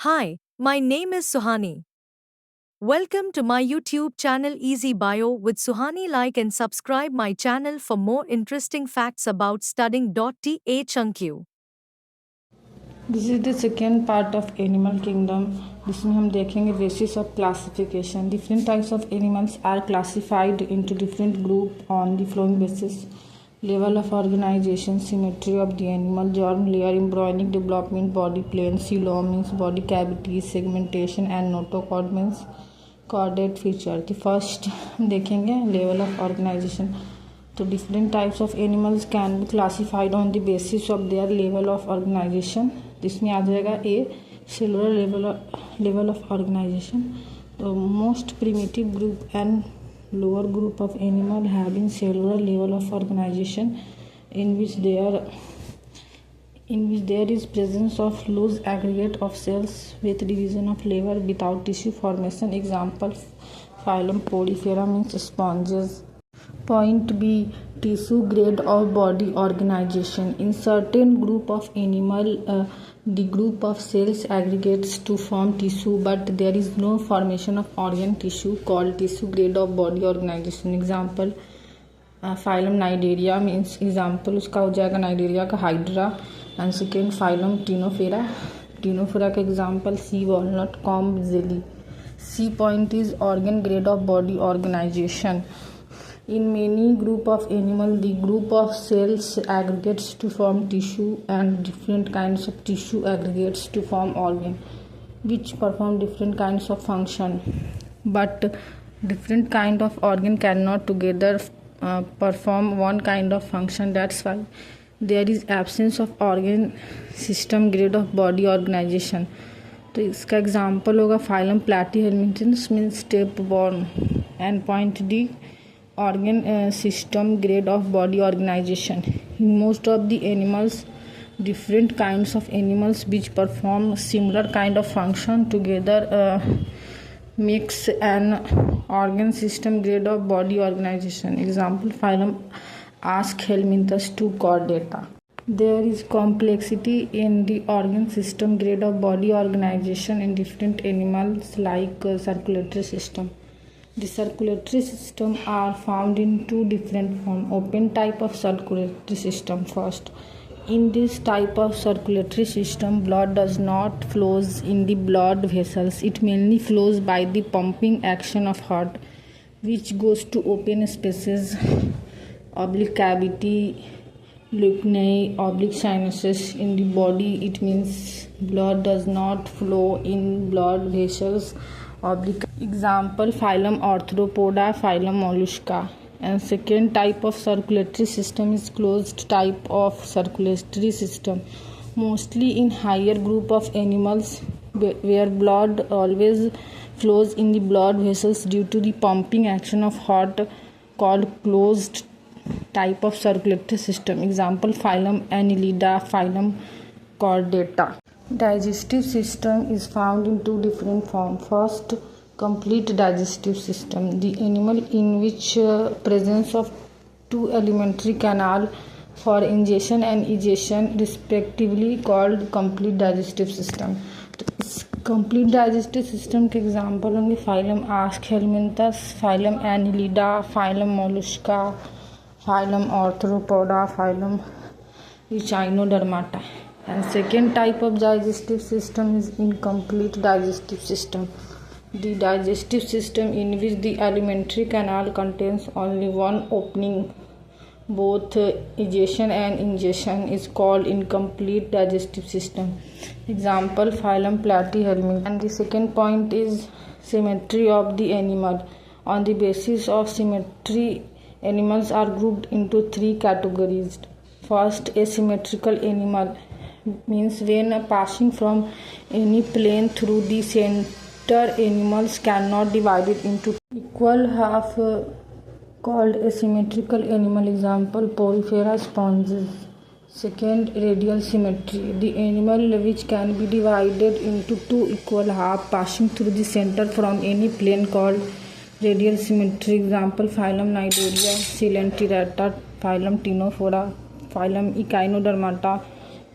Hi, my name is Suhani. Welcome to my YouTube channel Easy Bio with Suhani. Like and subscribe my channel for more interesting facts about studying. Thank you. This is the second part of animal kingdom जिसमें हम देखेंगे basis of classification. Different types of animals are classified into different group on the following basis. Level of organisation, symmetry of the animal, germ layer, embryonic development, body plan, coelom means body cavities, segmentation and notochord means chordate feature. The first देखेंगे level of organisation. तो different types of animals can be classified on the basis of their level of organization. इसमें आ जाएगा a cellular level of organisation. तो most primitive group and lower group of animal having cellular level of organization in which there is presence of loose aggregate of cells with division of layer without tissue formation. Example, phylum Porifera means sponges. Point B, tissue grade of body organization. In certain group of animal, the group of cells aggregates to form tissue, but there is no formation of organ tissue called tissue grade of body organization. Example, phylum Cnidaria means example उसका हो जाएगा Cnidaria का hydra. And second phylum Ctenophora का example sea walnut, comb, jelly. C point is organ grade of body organization. In many group of animal, the group of cells aggregates to form tissue and different kinds of tissue aggregates to form organ, which perform different kinds of function. But different kind of organ cannot together perform one kind of function. That's why there is absence of organ system grade of body organization. तो इसका example होगा phylum Platyhelminthes means स्टेप बॉर्न. And point D organ system grade of body organization. In most of the animals, different kinds of animals which perform similar kind of function together makes an organ system grade of body organization. Example, phylum Aschelminthus to Chordata. There is complexity in the organ system grade of body organization in different animals like circulatory system. The circulatory system are found in two different forms. Open type of circulatory system first. In this type of circulatory system, blood does not flows in the blood vessels. It mainly flows by the pumping action of heart, which goes to open spaces, oblique cavity, luminae, oblique sinuses in the body. It means blood does not flow in blood vessels. Oblique. Example, phylum Arthropoda, phylum Mollusca. And second type of circulatory system is closed type of circulatory system, mostly in higher group of animals where blood always flows in the blood vessels due to the pumping action of heart, called closed type of circulatory system. Example, phylum Annelida, phylum Chordata. Digestive system is found in two different forms. First, complete digestive system, the animal in which presence of two alimentary canal for ingestion and egestion respectively called complete digestive system. तो इस complete digestive system के example होंगे phylum Aschelminthes, phylum Annelida, phylum Mollusca, phylum Arthropoda, phylum Echinodermata. And second type of digestive system is incomplete digestive system. The digestive system in which the alimentary canal contains only one opening, both egestion and ingestion, is called incomplete digestive system. Example, phylum Platyhelminthus. And the second point is symmetry of the animal. On the basis of symmetry, animals are grouped into three categories. First, asymmetrical animal means when passing from any plane through the center, animals cannot divide it into equal half, called asymmetrical animal. Example, Porifera sponges. Second, radial symmetry, the animal which can be divided into two equal half passing through the center from any plane, called radial symmetry. Example, phylum Nidaria, Coelenterata, phylum Ctenophora, phylum Echinodermata,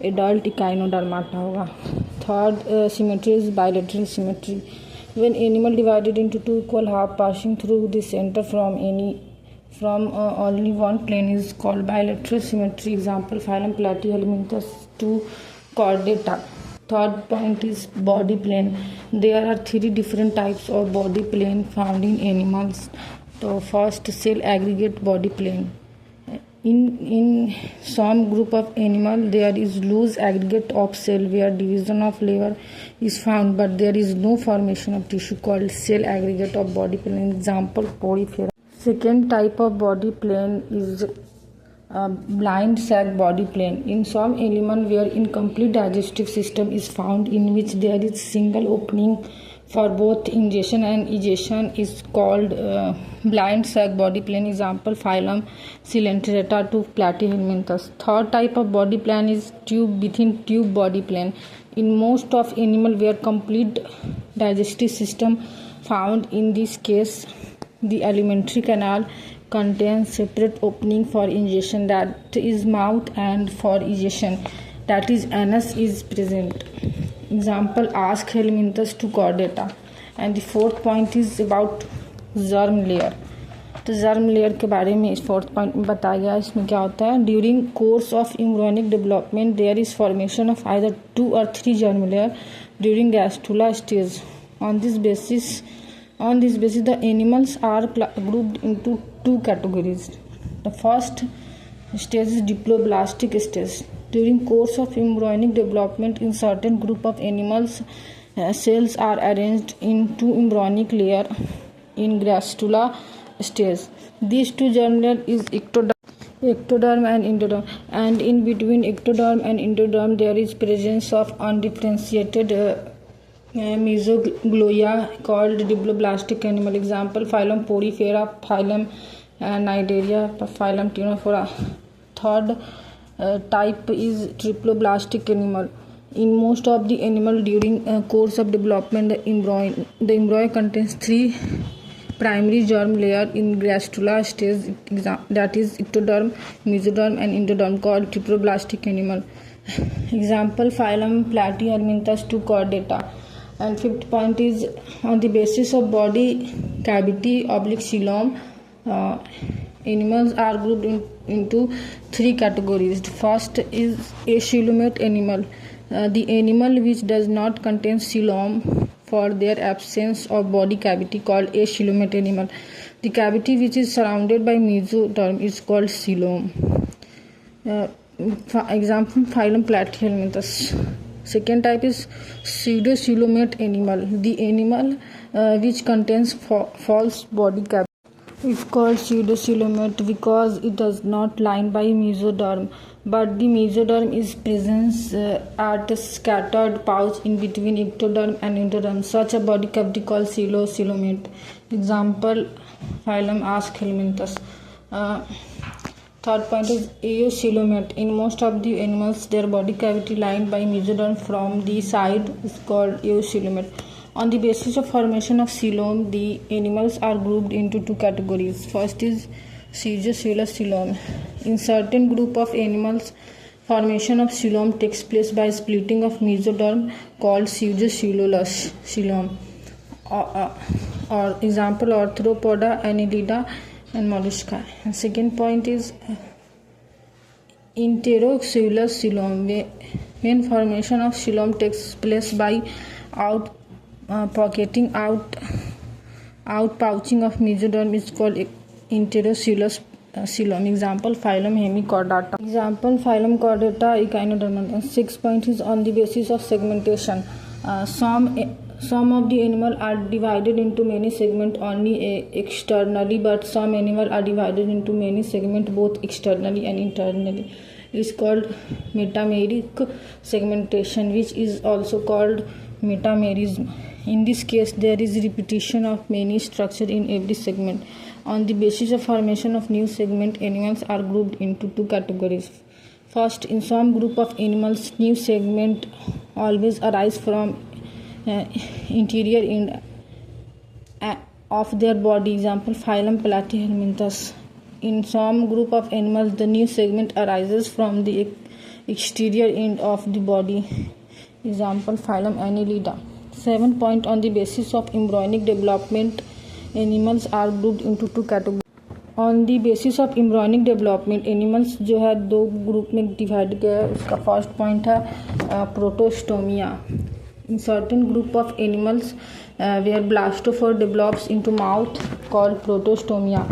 adult Echinodermata होगा. Third symmetry is bilateral symmetry. When animal divided into two equal halves passing through the center from only one plane is called bilateral symmetry. Example, phylum Platyhelminthes to Chordata. Third point is body plane. There are three different types of body plane found in animals. So first, cell aggregate body plane. In some group of animal there is loose aggregate of cell where division of labor is found, but there is no formation of tissue called cell aggregate of body plane. Example, Porifera. Second type of body plane is blind sac body plane. In some animal where incomplete digestive system is found, in which there is single opening for both ingestion and egestion, is called blind sac body plane. Example, phylum Coelenterata to Platyhelminthes. Third type of body plane is tube within tube body plane. In most of animal where complete digestive system found, in this case the alimentary canal contains separate opening for ingestion, that is mouth, and for egestion, that is anus, is present. Example, ask Helminthes to Chordata. And the fourth point is about germ layer. तो germ layer के बारे में इस fourth point में बताया गया है. इसमें क्या होता है, during course of embryonic development there is formation of either 2 or 3 germ layer during gastrula stage. On this basis the animals are grouped into 2 categories. The first stage is diploblastic stage. During course of embryonic development in certain group of animals, cells are arranged in 2 embryonic layer in gastrula stage. These 2 germ layer is ectoderm and endoderm, and in between ectoderm and endoderm there is presence of undifferentiated mesogloia called diploblastic animal. Example, phylum Porifera, phylum Cnidaria, phylum Ctenophora. Third type is triploblastic animal. In most of the animal during course of development, the embryo contains 3 primary germ layer in gastrula stage, that is ectoderm, mesoderm and endoderm, called triploblastic animal. Example, phylum Platyhelminthes to Chordata. And fifth point is, on the basis of body cavity /coelom, animals are grouped into 3 categories. First is acoelomate animal. The animal which does not contain coelom for their absence of body cavity, called acoelomate animal. The cavity which is surrounded by mesoderm is called coelom. For example, phylum Platyhelminthes. Second type is pseudocoelomate animal. The animal which contains false body cavity is called pseudocoelomate because it does not lined by mesoderm, but the mesoderm is present at a scattered pouch in between ectoderm and endoderm. Such a body cavity called pseudocoelomate. Example, phylum Ask Helminthes. Third point is acoelomate. In most of the animals, their body cavity lined by mesoderm from the side is called acoelomate. On the basis of formation of coelom, the animals are grouped into 2 categories. First is pseudocoelous coelom. In certain group of animals, formation of coelom takes place by splitting of mesoderm, called pseudocoelous coelom. Or example, Arthropoda, Annelida and mollusca. And second point is enterocoelous coelom. When formation of coelom takes place by pocketing out pouching of mesoderm is called enterocoelous coelom. Example, phylum Hemichordata. Example, phylum Chordata, Echinodermal. And sixth point is on the basis of segmentation. Some of the animal are divided into many segments only externally, but some animal are divided into many segments both externally and internally. It is called metameric segmentation, which is also called metamerism. In this case, there is repetition of many structures in every segment. On the basis of formation of new segment, animals are grouped into 2 categories. First, in some group of animals, new segment always arise from interior end of their body. Example, phylum Platyhelminthes. In some group of animals, the new segment arises from the exterior end of the body. Example, phylum Annelida. 7 point on the basis of embryonic development, animals are grouped into two categories. On the basis of embryonic development animals जो है दो group में divide किया है. उसका first point है protostomia. In certain group of animals where blastopore develops into mouth called protostomia.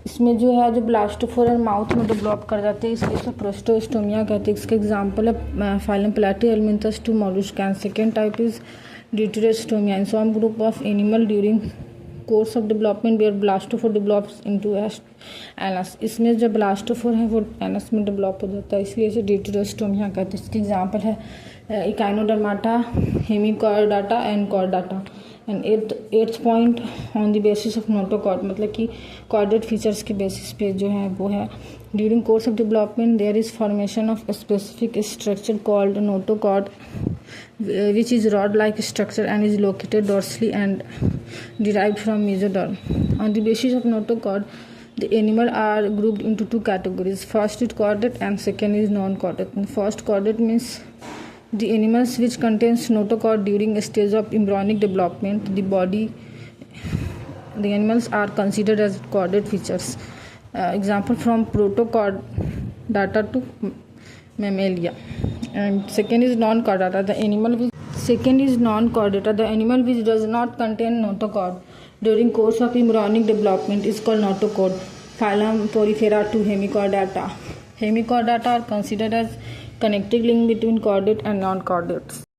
इसमें जो है जो ब्लास्टोफोर है माउथ में डेवलप कर जाते हैं, इसलिए इसे प्रोटोस्टोमिया कहते हैं. इसका एग्जांपल है phylum Platyhelminthes to molluscan. Second type is deuterostomia. In some group of animal during course of development where blastopore develops into anus. इसमें जो ब्लास्टोफोर है वो एनस में डेवलप हो जाता है, इसलिए इसे ड्यूटेरोस्टोमिया कहते हैं. इसके एग्जांपल है Echinodermata, Hemichordata and Chordata. And eighth point on the basis of notochord, मतलब कि कॉर्डेट फीचर्स के बेसिस पे जो है वो है during course of development there is formation of specific structure called notochord which is rod-like structure and is located dorsally and derived from mesoderm. On the basis of notochord, the animal are grouped into two categories. First is chordate and second is non-chordate. First chordate means the animals which contains notochord during a stage of embryonic development. The animals are considered as chordate features. Example from protochordata to mammalia. And second is non-chordata. The animal which does not contain notochord during course of embryonic development is called notochord. Phylum Porifera to Hemichordata. Hemichordata are considered as connecting link between chordate and non-chordates.